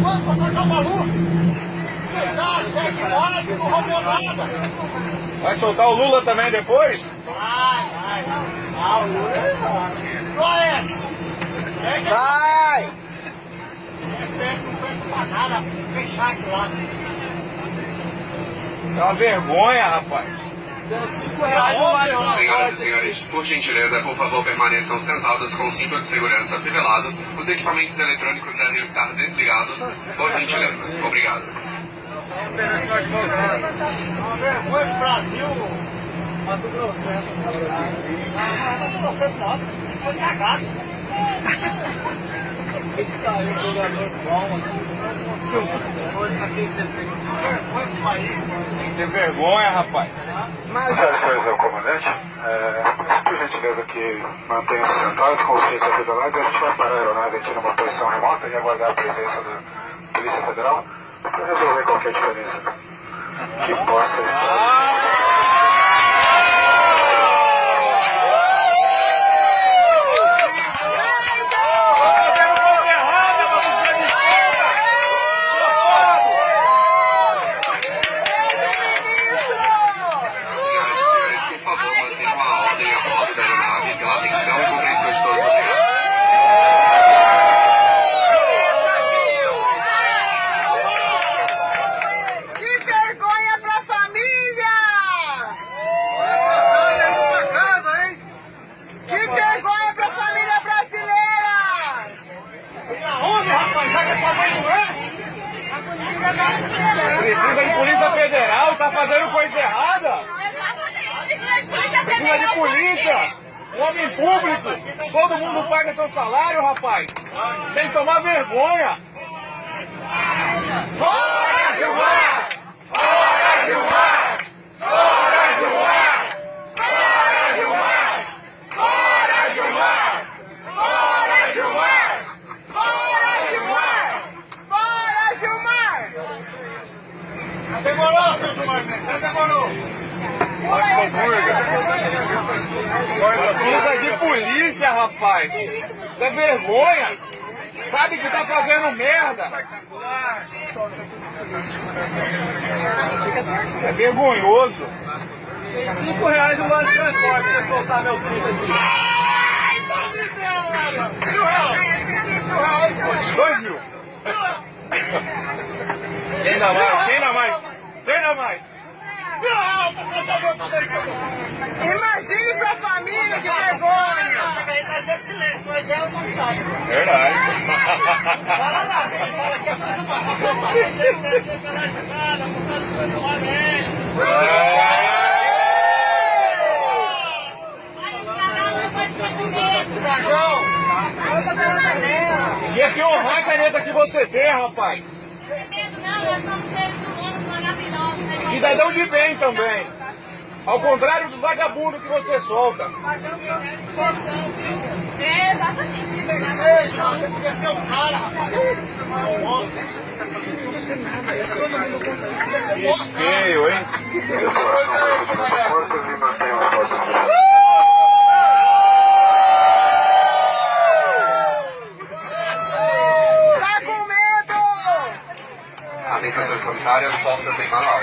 quando pra soltar uma luz? Cuidado, gente, olha que não roubou nada. Vai soltar o Lula também depois? Vai. Ah, o Lula é embora. Qual é essa? Vai! STF não pensa pra nada, fechar aqui lá. É uma vergonha, rapaz. Senhoras e senhores, por gentileza, por favor, permaneçam sentados com o cinto de segurança fivelado. Os equipamentos eletrônicos devem estar desligados. Por gentileza. Obrigado. É uma vergonha do Brasil. Mato Grossense, Mato Grossense não, foi cagado. Ele saiu, jogador bom aqui. Isso aqui que você fez. Vergonha do país. Tem que ter vergonha, rapaz. Senhoras e senhores, é o comandante. Por gentileza que mantenham-se sentados com os cintos afivelados, a gente vai parar a aeronave aqui numa posição remota e aguardar a presença da Polícia Federal para resolver qualquer diferença que possa estar. Precisa de Polícia Federal, tá fazendo coisa errada. Precisa de polícia. Um homem público. Todo mundo paga teu salário, rapaz. Tem que tomar vergonha. Fora Gilmar! Fora Gilmar! Fora Gilmar! Fora Gilmar! Fora Gilmar! Fora Gilmar! Fora Gilmar! Fora Gilmar! Demorou, seu Gilmar Mendes, já demorou. Precisa de polícia, rapaz. Isso é vergonha. Sabe que tá fazendo merda. É vergonhoso. Tem R$5 no vale de transporte pra soltar meu cinto aqui. Ai, tá dizendo, R$1.000. 2.000. Quem dá mais? Quem dá mais? Quem dá mais? Imagine pra família, que vergonha! Mas é silêncio, mas é autoridade. Verdade. Fala nada, ele fala que essa coisa não passou pra nada, não tá sendo uma vez. Cidadão! Tinha que honrar a caneta que você tem, rapaz. Não, nós somos seres humanos maravilhosos. Cidadão de bem também. Ao contrário dos vagabundos que você solta. É, exatamente. Você podia ser um cara, rapaz. Um monstro. Que feio, hein? Portas e mantenham as portas. Tá com medo! Atenção sanitária, portas em manual.